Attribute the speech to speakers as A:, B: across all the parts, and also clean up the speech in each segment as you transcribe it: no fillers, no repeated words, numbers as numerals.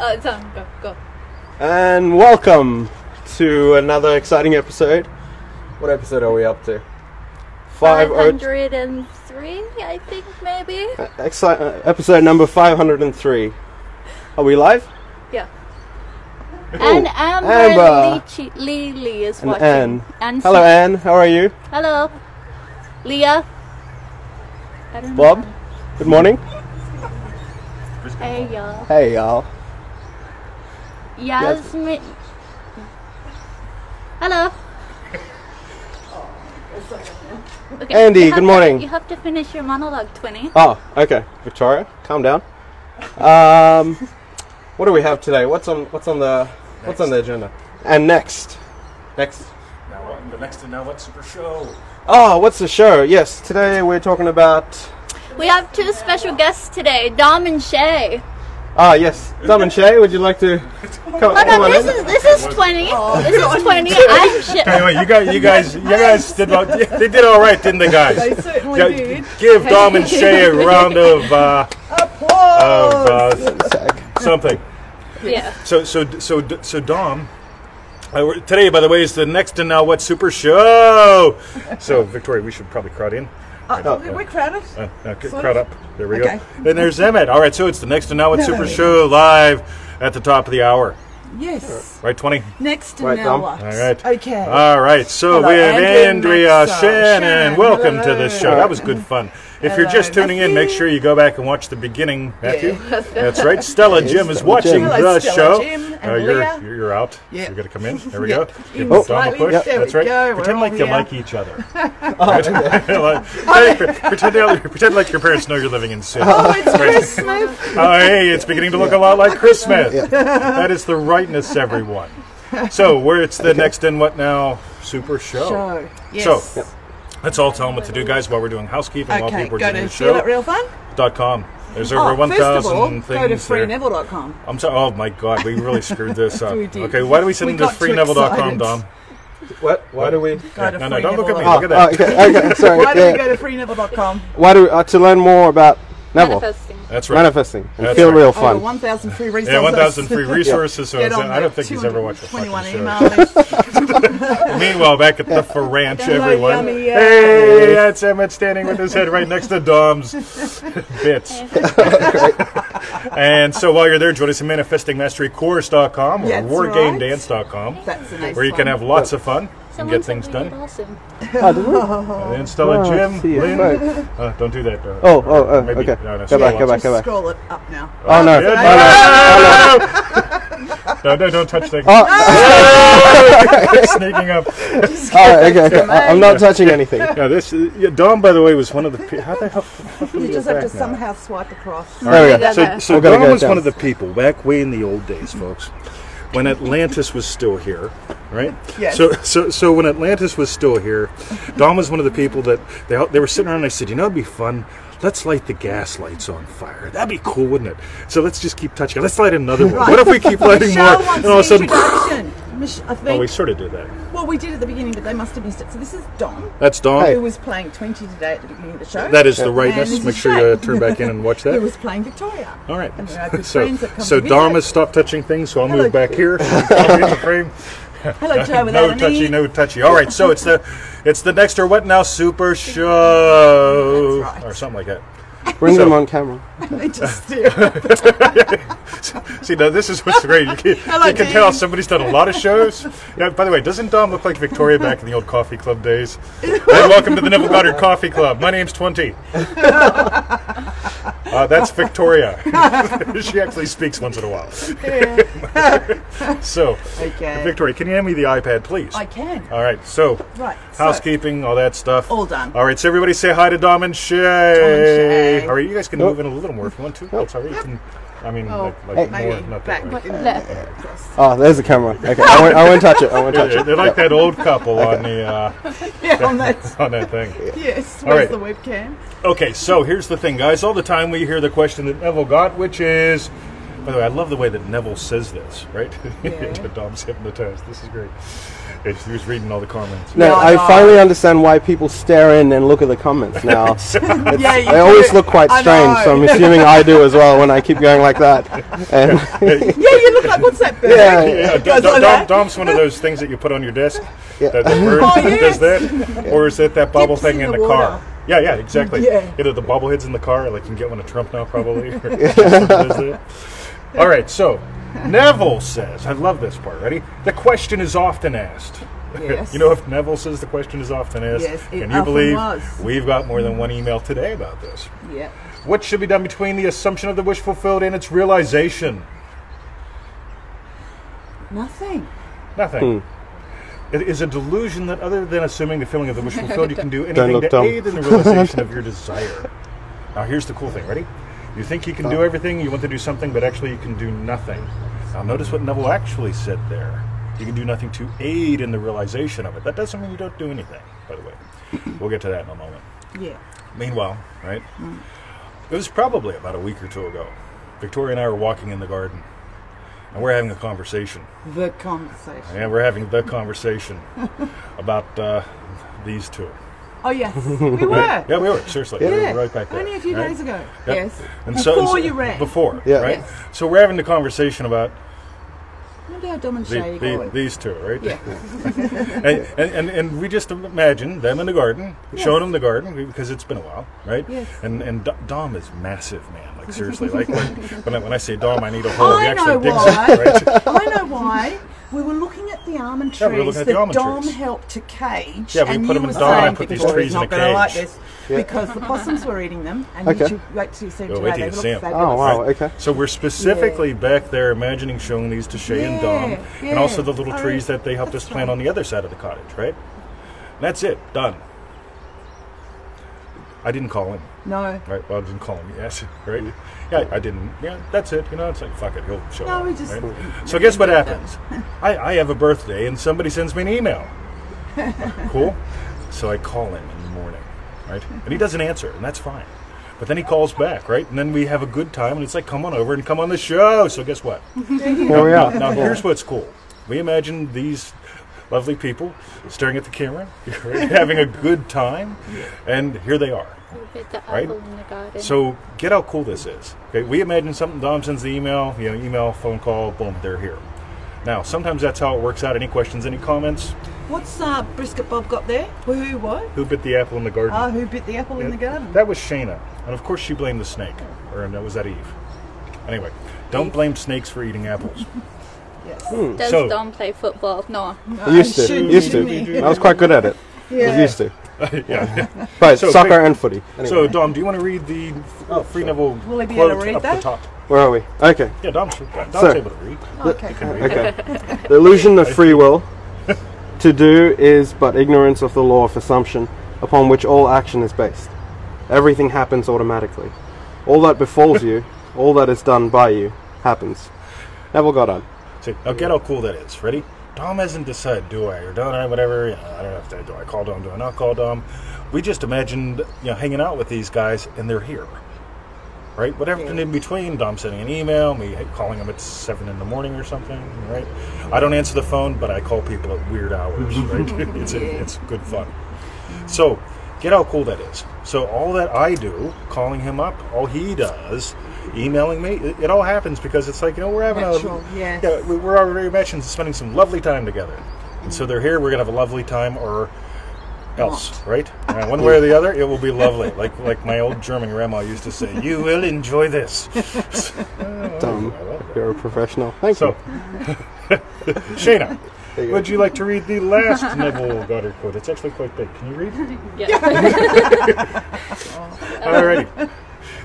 A: It's on. Go.
B: And welcome to another exciting episode. What episode are we up to?
A: 503, I think, maybe?
B: Episode number 503. Are we live?
A: Yeah.
B: Cool.
A: And
B: Amber.
A: Lee is
B: And
A: watching.
B: Anne.
A: And
B: Hello, Anne. How are you?
A: Hello. Leah. I don't know.
B: Bob. Good morning.
A: Hey, y'all.
B: Hey, y'all.
A: Yasmin. Hello. Okay,
B: Andy,
A: you have
B: good morning.
A: You have to finish your monologue, Twinny.
B: Oh, okay. Victoria, calm down. What do we have today? What's on the agenda? And next.
C: Now what? The next to Now What Super Show.
B: Oh, what's the show? Yes, today we're talking about.
A: We have two special guests today, Dom and Shay.
B: Ah, yes. Dom and Shay, would you like to come
A: Hold
B: on
A: on,
B: in?
A: this is 20. This is 20. I'm Shay.
C: Anyway, you guys did they did all right, didn't they, guys?
D: They certainly did.
C: Give Dom and Shay a round of
D: Applause!
C: something.
A: Yeah.
C: So Dom. Today, by the way, is the next to Now What Super Show. So Victoria, we should probably crowd in.
D: We're crowded.
C: Crowd up. There we
D: Okay.
C: go. And there's Emmett. All right, so it's the next to Now What Super Show live at the top of the hour.
D: Yes.
C: Right, 20?
D: Next to
B: Right,
D: Now
B: Dom.
D: What?
C: All right.
D: Okay.
C: All right, so
D: Hello,
C: we have
D: Andrew,
C: Andrea
D: Max,
C: Shannon.
D: Shannon.
C: Welcome to
D: Hello.
C: this show. That was good fun. If you're
D: Hello,
C: just tuning in, make
D: Matthew.
C: sure you go back and watch the beginning, Matthew.
D: Yeah.
C: That's right. Stella Jim is
B: Stella
C: watching
B: Jim.
D: Hello,
C: the
D: Stella
C: show.
D: Jim and Leah.
C: You're out.
D: Yeah.
C: You're going to come in. There we
D: Yeah.
C: go. Give
D: In
C: Dom a
D: slightly.
C: push.
D: There
C: That's
D: we
C: right.
D: go. We're
C: Pretend
D: all
C: like you
D: here.
C: like each other. Pretend like your parents know you're living in sin.
D: Oh, it's Christmas.
C: Oh, hey, it's beginning to look a lot like Christmas. That is the rightness, everyone. So, it's the next and What Now Super Show.
D: Yes.
C: So, let's all tell them what to do, guys, while we're doing housekeeping, while
D: Okay,
C: people are
D: go
C: doing
D: to
C: the show.
D: feelitrealfun.com.
C: There's over
D: First of all,
C: 1,000
D: go to
C: things there.
D: freeneville.com.
C: I'm sorry. Oh, my God. We really screwed this up.
D: We did.
C: Okay, why do we send
D: We
C: them to
D: got too
C: freeneville.com,
D: excited.
C: Dom?
B: What? Why do we?
D: Go to
C: No, don't look at me.
D: freeneville.com.
C: Look at that.
B: Okay, sorry.
D: Why do
B: yeah.
D: we go to freeneville.com?
B: Why do to learn more about Neville?
A: Manifesting.
C: That's right.
B: Manifesting and
C: That's
B: feel
C: right.
B: real
D: Over
B: fun.
D: 1,000 free resources.
C: Yeah, 1,000 free resources. So
D: Get on
C: I don't
D: the
C: think he's ever watched a fucking
D: 21
C: show.
D: emails.
C: Meanwhile, back at the Ranch,
D: Hello,
C: everyone.
D: yummy,
C: Hey, that's Emmett standing with his head right next to Dom's bits. And so while you're there, join us at manifestingmasterycourse.com or
D: That's
C: wargamedance.com,
D: That's a nice
C: where you can
D: one.
C: have lots of fun and
A: Someone
C: get things
A: said we did
C: done.
A: awesome.
B: Oh, did we?
C: And then Stella Jim,
B: see you.
C: Lynn.
B: Right.
C: Don't do that.
B: Oh,
C: Maybe-
B: okay.
C: no,
B: Go
C: still
B: back,
C: watch
B: go
C: it.
B: back, go back.
D: Scroll it up now.
B: Oh, no.
C: No, don't touch things. Sneaking up.
B: Okay. I'm not touching anything.
C: Yeah, Dom, by the way, was one of the. How the hell?
D: You just have to somehow swipe across.
B: There we go.
C: So
B: We're gonna
C: Dom
B: go
C: was
B: down.
C: one of the people back way in the old days, folks, when Atlantis was still here, right?
D: Yes.
C: So when Atlantis was still here, Dom was one of the people that they were sitting around and I said, it'd be fun. Let's light the gas lights on fire. That'd be cool, wouldn't it? So let's just keep touching it. Let's light another one.
D: Right.
C: What if we keep lighting
D: Michelle
C: more?
D: wants
C: And all of a
D: an
C: sudden,
D: introduction. I
C: oh,
D: think.
C: we sort of did that.
D: Well, we did at the beginning, but they must have missed it. So this is Dom,
C: That's Dom.
D: who was playing 20 today at the beginning of the show.
C: That is the
D: And
C: rightness.
D: this
C: Make
D: is
C: sure you
D: Shay,
C: turn back in and watch
D: who
C: that.
D: was playing Victoria.
C: All right.
D: And we are good
C: So,
D: friends that come
C: so
D: to
C: Dom
D: visit.
C: has stopped touching things, so I'll
D: Hello,
C: move back
D: Joe.
C: here. I'll get the frame.
D: Hello, Joe, without
C: No
D: an
C: touchy,
D: E.
C: no touchy. All right, so it's the next or What Now Super Show,
D: That's right.
C: or something like that.
B: Bring them on camera.
D: They just stare.
C: See, now this is what's great. You
D: Hello,
C: can tell
D: Dean.
C: somebody's done a lot of shows. Yeah, by the way, doesn't Dom look like Victoria back in the old coffee club days? Hey, welcome to the Neville Goddard Coffee Club. My name's 20. That's Victoria. She actually speaks once in a while. So,
D: Okay.
C: Victoria, can you hand me the iPad, please?
D: I can.
C: All right, so
D: Right. so-
C: housekeeping, all that stuff.
D: All done.
C: All right, so everybody say hi to Dom and Shay.
D: Shay.
C: All right, you guys can move in a little more if you want to. That's all right. You can, I mean,
D: Oh,
C: like
D: maybe
C: more, not that
D: back
C: way.
D: in
A: Left.
B: Oh, there's the camera. Okay, I won't touch it. I won't touch
C: They're,
B: it.
C: they're like that old couple on the
D: Yeah, on that.
C: on that thing.
D: Yes,
C: All
D: where's
C: right.
D: the webcam?
C: Okay, so here's the thing, guys. All the time we hear the question that Neville got, which is, By the way, I love the way that Neville says this, right?
D: Yeah.
C: Dom's hypnotized. This is great. He was reading all the comments.
B: No,
D: Yeah, I
B: I
D: know.
B: finally understand why people stare in and look at the comments now.
D: Yeah, you
B: They always
D: do.
B: look quite
D: I
B: strange,
D: know.
B: so I'm assuming I do as well when I keep going like that. And
D: Yeah, you look like, what's that bird?
B: Yeah,
D: It goes like that.
C: Dom's one of those things that you put on your desk.
B: Yeah.
C: That the bird
D: Oh,
C: does
D: yes.
C: that, or is it that bubble
D: Dips
C: thing
D: in
C: in
D: the
C: the car?
D: water.
C: Yeah, exactly.
D: Yeah.
C: Either the bobbleheads in the car, like you can get one of Trump now, probably. Or something does that. All right, so Neville says, I love this part. Ready? The question is often asked.
D: Yes.
C: You know, if Neville says the question is often asked,
D: Yes, it
C: can you
D: often
C: believe
D: was.
C: we've got more than one email today about this?
D: Yeah.
C: What should be done between the assumption of the wish fulfilled and its realization?
D: Nothing.
C: Nothing. It is a delusion that other than assuming the feeling of the wish fulfilled, you can do
B: Don't
C: anything
B: look
C: to
B: dumb.
C: aid in the realization of your desire. Now here's the cool thing, ready? You think you can do everything, you want to do something, but actually you can do nothing. Now notice what Neville actually said there. You can do nothing to aid in the realization of it. That doesn't mean you don't do anything, by the way. We'll get to that in a moment.
D: Yeah.
C: Meanwhile, right? It was probably about a week or two ago. Victoria and I were walking in the garden, and we're having a conversation.
D: The conversation.
C: Yeah, we're having the conversation about these two.
D: Oh, yes. We were.
C: Yeah, we were. Seriously. We
D: Yeah.
C: were right back there.
D: Only a few
C: right?
D: days ago.
C: Yep.
D: Yes.
C: And
D: Before you ran.
C: Before,
B: Yeah.
C: right?
D: Yes.
C: So we're having the conversation about
D: I wonder how Dom and Shay are going.
C: these two, right?
D: Yeah.
C: And we just imagine them in the garden, showing them the garden because it's been a while, right?
D: Yes.
C: And Dom is massive, man. Like seriously, like when I say Dom, I need a hole. He
D: I
C: actually
D: know
C: digs
D: why.
C: it, right?
D: I know why. We were looking at the almond trees
C: Yeah, we were looking at the
D: that
C: almond
D: Dom
C: trees.
D: helped to cage.
C: Yeah, we
D: and
C: put
D: you
C: them in
D: were
C: Dom and I
D: saying
C: put these
D: Victoria's
C: trees in a
D: not going to like
C: cage.
D: this because the possums were eating them, and
B: Okay.
D: you should wait till you see them
C: Well, wait
D: today.
C: till
D: They
C: you
D: look
C: see 'em.
D: fabulous.
B: Oh, wow, okay.
C: So we're specifically back there imagining showing these to Shay and Dom,
D: Yeah,
C: and also the
D: yeah.
C: little
D: All
C: trees
D: right.
C: that they helped us
D: That's
C: plant
D: right.
C: on the other side of the cottage, right? And that's it, done. I didn't call him,
D: No.
C: right? Well, I didn't call him yet, right? Yeah, I didn't. Yeah, that's it. You know, it's like fuck it, he'll show
D: No,
C: up.
D: we just-
C: right? So guess what happens? I have a birthday, and somebody sends me an email. Cool. So I call him in the morning, right? And he doesn't answer, and that's fine. But then he calls back, right? And then we have a good time, and it's like, come on over and come on the show. So guess what?
B: Here we are.
C: Now here's what's cool. We imagine these lovely people staring at the camera, right, having a good time, and here they are.
A: With the
C: Right?
A: apple in the garden.
C: So get how cool this is. Okay, we imagine something. Dom sends the email, email, phone call, boom, they're here. Now sometimes that's how it works out. Any questions? Any comments?
D: What's Brisket Bob got there? Who, what?
C: Who bit the apple in the garden?
D: Who bit the apple in the garden?
C: That was Shayna, and of course she blamed the snake, or no, was that Eve? Anyway, don't blame snakes for eating apples.
D: Yes.
A: Does
C: so-
A: Dom play football? No.
B: I used to.
D: shouldn't,
B: Used to.
D: shouldn't he?
B: I was quite good at it. I was
D: Yeah.
B: used to.
C: Yeah.
B: Right,
C: So
B: soccer
C: big-
B: and footy. Anyway,
C: So Dom, do you want to read the Free Neville
D: Will he be
C: quote
D: able to read
C: up
D: that?
C: the top?
B: where are we? Okay.
C: Yeah, Dom's
B: So-
C: able to read.
D: Okay.
C: He can read.
B: Okay. The illusion of free will. To do is but ignorance of the law of assumption upon which all action is based. Everything happens automatically. All that befalls you, all that is done by you, happens. Neville Goddard.
C: See, now get how cool that is. Ready? Dom hasn't decided, do I or don't I, whatever. I don't know if do I call Dom, do I not call Dom. We just imagined, hanging out with these guys, and they're here. Right? Whatever happened in between, Dom sending an email, me calling him at 7 in the morning or something, right? I don't answer the phone, but I call people at weird hours, right? It's good fun. So, get how cool that is. So all that I do, calling him up, all he does, emailing me, it all happens because it's like, we're having
D: Natural, yes.
C: we're already imagining spending some lovely time together. And so they're here, we're going to have a lovely time, or else, right? And one way or the other, it will be lovely. Like my old German grandma used to say, you will enjoy this.
B: Dom, you're a professional. Thank
C: So,
B: you.
C: Shayna,
B: There you go.
C: would you like to read the last Neville Goddard quote? It's actually quite big. Can you read?
A: Yeah.
C: Alrighty.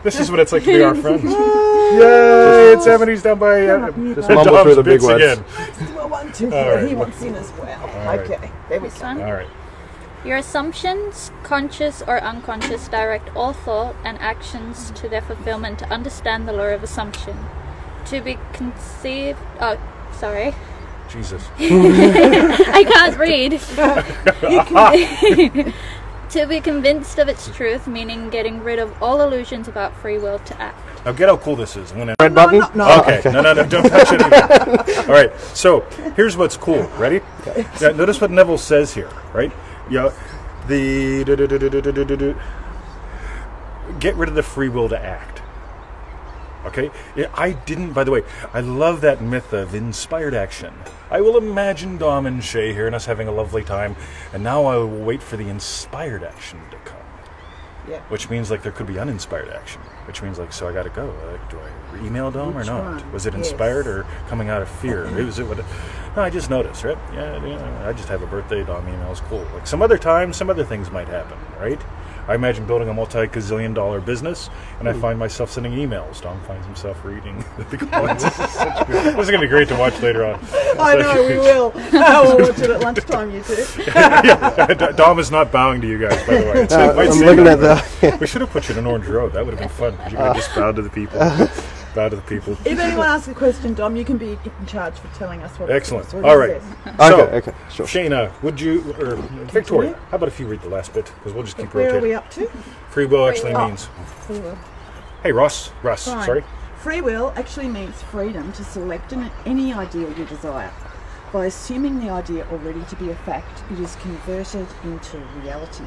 C: This is what it's like to be our friends. Yay! It's Ebony's done by
B: Just mumble through the big words.
C: again.
D: Well, 1, 2, 3.
C: All right.
D: He wants in as well.
C: right.
D: Okay. There we
A: This
D: go.
A: one.
C: All right.
A: Your assumptions, conscious or unconscious, direct all thought and actions to their fulfillment to understand the law of assumption. To be conceived... Oh, sorry.
C: Jesus.
A: I can't read. To be convinced of its truth, meaning getting rid of all illusions about free will to act.
C: Now get how cool this is. I'm gonna...
B: Red button?
D: No.
C: Okay, no, don't touch it again. All right, so here's what's cool. Ready? Yeah, notice what Neville says here, right? Yeah, get rid of the free will to act. Okay? Yeah, I didn't, by the way, I love that myth of inspired action. I will imagine Dom and Shay here and us having a lovely time, and now I will wait for the inspired action to come.
D: Yeah.
C: Which means like there could be uninspired action. Which means like, so I gotta go. Like, do I email Dom or
D: Which
C: not?
D: one?
C: Was it
D: Yes.
C: inspired or coming out of fear? Was it what? No, I just noticed, right? Yeah, I just have a birthday. Dom emails, cool. Like some other time, some other things might happen, right? I imagine building a multi-gazillion dollar business, and I find myself sending emails. Dom finds himself reading the comments. This is going to be great to watch later on.
D: I know, we will. We'll watch it at lunchtime, you two.
C: Dom is not bowing to you guys, by the way. It might
B: I'm
C: seem
B: looking
C: that
B: at
C: way.
B: the...
C: We should have put you in an orange road. That would have been fun. You could have just bowed to the people. Bow to the people.
D: If anyone asks a question, Dom, you can be in charge for telling us what
C: Excellent.
D: What
C: All
D: it
C: right.
D: says.
B: Okay, sure.
C: Shayna, would you, or Victoria, how about if you read the last bit? Because we'll just keep
D: Where are
C: rotating.
D: we up to?
C: Free will actually
D: will.
C: means.
D: Free will.
C: Hey, Russ,
D: Fine.
C: sorry.
D: Free will actually means freedom to select any ideal you desire. By assuming the idea already to be a fact, it is converted into reality.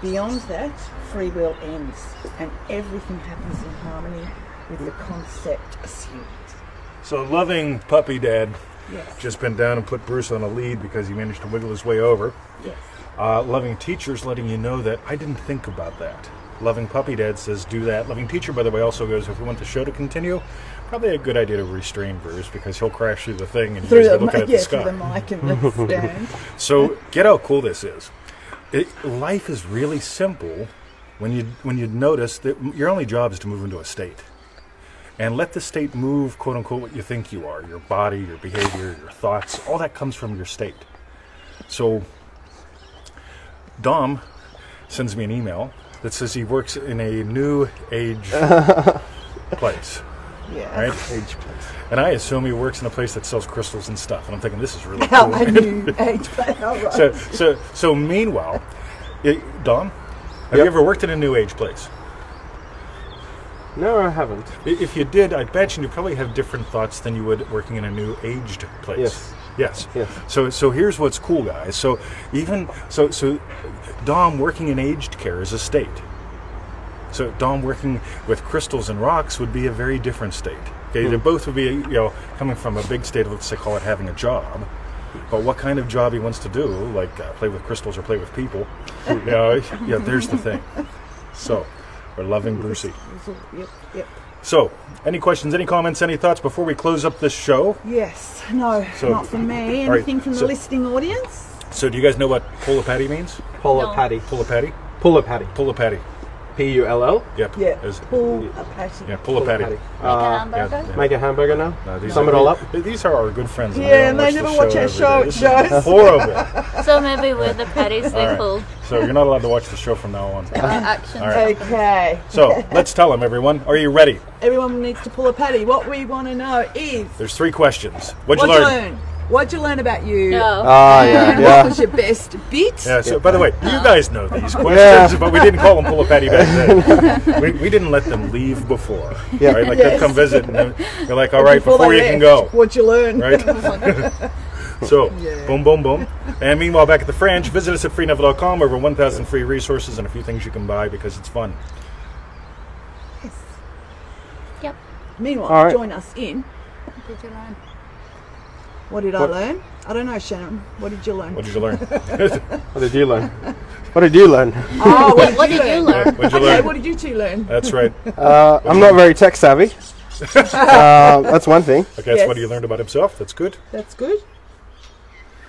D: Beyond that, free will ends, and everything happens in harmony with the concept assumed.
C: So, loving puppy dad
D: Yes.
C: just bent down and put Bruce on a lead because he managed to wiggle his way over.
D: Yes.
C: Loving teachers letting you know that I didn't think about that. Loving puppy dad says do that. Loving teacher, by the way, also goes, if we want the show to continue, probably a good idea to restrain Bruce because he'll crash through the thing and
D: Through
C: you're
D: the,
C: looking at the
D: yeah,
C: sky.
D: through the mic and the stand.
C: So get how cool this is. Life is really simple when you notice that your only job is to move into a state. And let the state move, quote unquote, what you think you are. Your body, your behavior, your thoughts, all that comes from your state. So Dom sends me an email that says he works in a new age place.
D: Yeah.
C: Right? And I assume he works in a place that sells crystals and stuff. And I'm thinking, this is really cool.
D: A new age. All right.
C: So meanwhile, Dom, have you ever worked in a new age place?
B: No, I haven't.
C: If you did, I bet you probably have different thoughts than you would working in a new aged place.
B: Yes.
C: Yes.
B: Yes.
C: So here's what's cool, guys. So Dom working in aged care is a state. So Dom working with crystals and rocks would be a very different state. Okay, they both would be coming from a big state of, let's say, call it having a job. But what kind of job he wants to do, like play with crystals or play with people, there's the thing. So we're loving Brucey.
D: Yep.
C: So, any questions, any comments, any thoughts before we close up this show?
D: Yes. No,
C: So-
D: not from me.
C: all right,
D: Anything from the
C: so-
D: listening audience?
C: So, do you guys know what pull a patty means?
B: Pull
A: No.
B: a patty.
C: Pull a patty?
B: Pull a patty.
C: Pull a patty.
B: P-U-L-L?
C: Yep.
D: Yeah.
C: There's-
D: Pull a patty.
C: Yeah, pull a patty.
A: Make a hamburger?
C: yeah.
B: Make a hamburger now?
C: No, these
B: Sum
C: are-
B: it all up?
C: These are our good friends.
D: Yeah,
C: don't
D: and they
C: the
D: never watch our
C: every
D: show,
C: day.
D: it
C: This is
D: shows.
C: horrible.
A: So maybe with the patties they pulled
C: So you're not allowed to watch the show from now on.
A: actions.
C: All right.
D: Okay.
C: So let's tell them, everyone. Are you ready?
D: Everyone needs to pull a patty. What we want to know is,
C: There's 3 questions. What'd you
D: what'd you
C: learn?
D: learn? What'd you learn about you?
A: No.
B: Ah,
D: And
B: yeah,
D: what
B: yeah.
D: was your best bit?
C: Yeah, so by the way, you guys know these questions,
B: Yeah.
C: but we didn't call them pull a patty back then. we didn't let them leave before.
B: Yeah.
C: Right? Like
D: Yes.
C: they'd come visit and they're like, all right, before
D: they
C: you can
D: left,
C: go.
D: What'd you learn?
C: Right? So,
D: Yeah.
C: boom, boom, boom. And meanwhile, back at the French, visit us at freeneville.com. Over 1,000 free resources and a few things you can buy because it's fun.
A: Yep.
D: Meanwhile,
B: All right.
D: join us in.
A: What did you learn?
D: What did I
B: What-
D: learn? I don't know, Shannon. What did you learn?
C: What did you learn?
B: What did you learn? What did you learn?
D: Oh,
A: What did you learn?
C: What'd you
D: Okay,
C: learn?
D: what did you two learn?
C: That's right.
B: I'm not very tech savvy. That's one thing.
C: Okay, that's
D: Yes.
C: what he learned about himself. That's good.
D: That's good.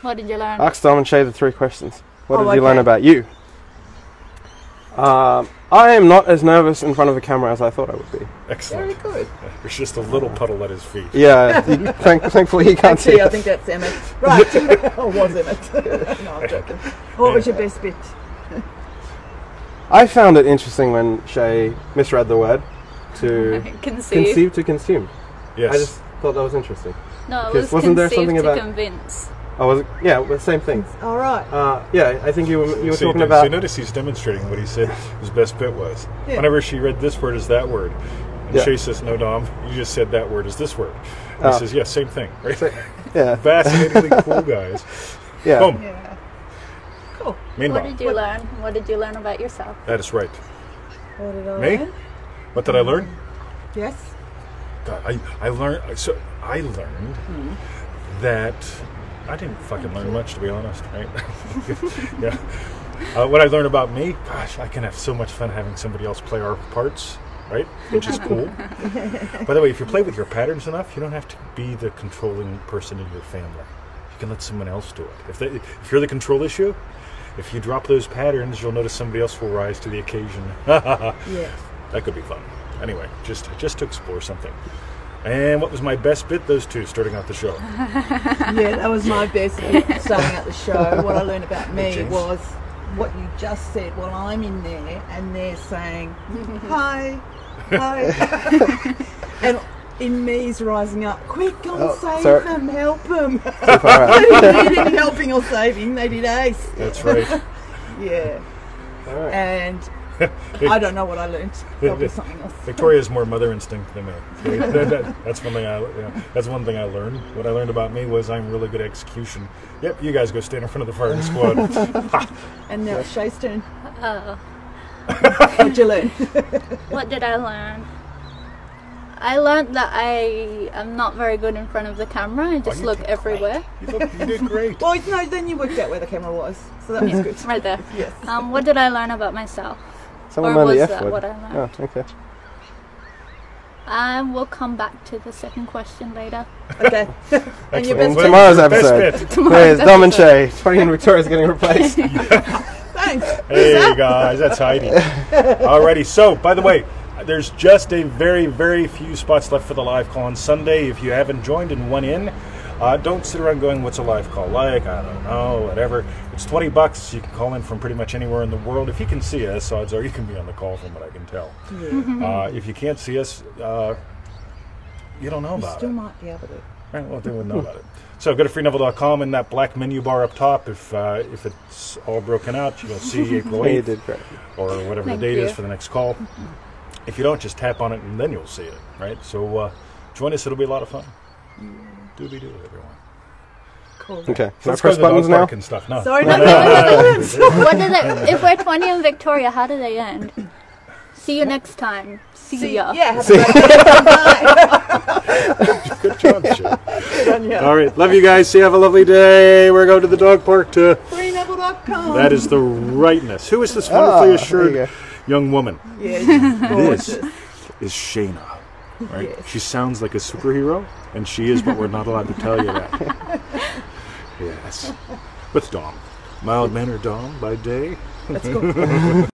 A: What did you learn?
B: Ask Dom and Shay the 3 questions. What
D: Oh,
B: did you learn
D: okay.
B: about you? I am not as nervous in front of a camera as I thought I would be.
D: Very
C: Excellent.
D: good.
C: There's just a little puddle at his feet.
B: Yeah, thankfully you can't see
D: Actually, I
B: it.
D: think that's Emmett. Right. Oh, was Emmett. No, I'm joking. What was your best bit?
B: I found it interesting when Shay misread the word to
A: Conceive.
B: conceive to consume.
C: Yes.
B: thought that was interesting.
A: No, it
B: Because
A: was
B: wasn't there
A: conceived
B: something
A: to
B: about-
A: convince.
B: Oh, was it? Yeah, the same thing.
D: All right.
B: Yeah, I think you were
C: So
B: talking
C: so
B: about.
C: notice he's demonstrating what he said his best bit was.
D: Yeah.
C: Whenever she read this word as that word, and
B: Yeah.
C: Shay says, "No, Dom, you just said that word as this word." And
B: Oh.
C: he says, "Yeah, same thing." Right?
B: Yeah,
C: Fascinatingly cool guys.
B: yeah.
C: Boom.
D: Yeah. Cool.
C: Meanwhile,
A: What did you learn? What did you learn about yourself?
C: that is right.
D: What did I
C: Me?
D: learn?
C: What did I learn?
D: Yes.
C: God, I learned. So I learned that I didn't fucking learn much, to be honest. Right? Yeah. What I learned about me, gosh, I can have so much fun having somebody else play our parts, right? Which is cool. By the way, if you play with your patterns enough, you don't have to be the controlling person in your family. You can let someone else do it. If you're the control issue, if you drop those patterns, you'll notice somebody else will rise to the occasion.
D: Yes.
C: That could be fun. Anyway, just to explore something. And what was my best bit? Those two starting out the show.
D: Yeah, that was my best bit starting out the show. What I learned about me
C: James?
D: was what you just said. Well, I'm in there and they're saying, hi, hi. And in me's rising up, quick, go and save
B: sorry.
D: them, help them.
B: Alright.
D: They didn't need any helping or saving, they did ace.
C: That's right.
D: Yeah.
B: Alright.
D: And I don't know what I learned. Probably something else.
C: Victoria's more mother instinct than me. That's one thing that's one thing I learned. What I learned about me was I'm really good at execution. Yep, you guys go stand in front of the firing squad.
D: And now it's Shay's turn.
A: Oh,
D: What'd you learn?
A: what did I learn? I learned that I am not very good in front of the camera. I just
C: you
A: look
C: did
A: everywhere.
C: You did great.
D: Well, no, then you worked out where the camera was. So that was good.
A: Right there.
D: Yes.
A: What did I learn about myself?
B: Someone
A: Or
B: learned the
A: was
B: F
A: that
B: word.
A: what I learned?
B: Oh, okay.
A: We'll come back to the second question later.
D: Okay. And your
C: Excellent.
D: best
B: Tomorrow's
C: Best
B: episode.
C: bit.
B: There's Dom and Shay. Tony and Victoria's getting replaced.
D: Thanks.
C: Hey guys, that's Heidi. Alrighty, so by the way, there's just a very, very few spots left for the live call on Sunday. If you haven't joined and went in, don't sit around going, what's a live call like? I don't know, whatever. It's $20. You can call in from pretty much anywhere in the world. If you can see us, odds are you can be on the call from what I can tell. If you can't see us, you don't know
D: You
C: about
D: still
C: it.
D: might be able to.
C: Right, well, they wouldn't know about it. So go to freeneville.com and that black menu bar up top. If it's all broken out, you'll see April
B: You
C: 8th
B: did great.
C: or whatever
A: Thank
C: the date is
A: you.
C: for the next call. If you don't, just tap on it and then you'll see it, right? So join us. It'll be a lot of fun. Doobie-doo, everyone.
D: Cool.
B: Okay. Can I
C: Let's go
B: press
C: to the
B: buttons
C: dog
B: now?
C: park and stuff. No.
D: Sorry,
C: No,
D: no,
C: no,
D: no,
C: no,
D: no,
C: no.
A: What did it, if we're 20 and Victoria, how do they end? See you next time. See ya.
D: Yeah, have a great day.
C: Good job, Shay.
D: Good on you.
C: All right. Love you guys. See you. Have a lovely day. We're going to the dog park to...
D: Freeneville.com.
C: That is the rightness. Who is this
B: Ah,
C: wonderfully
B: there you
C: assured
B: go.
C: young woman?
D: Yeah,
C: This
D: gorgeous.
C: is Shayna. Right?
D: Yes.
C: She sounds like a superhero, and she is, but we're not allowed to tell you that. Yes. With Dom. Mild-mannered Dom by day.
D: That's cool.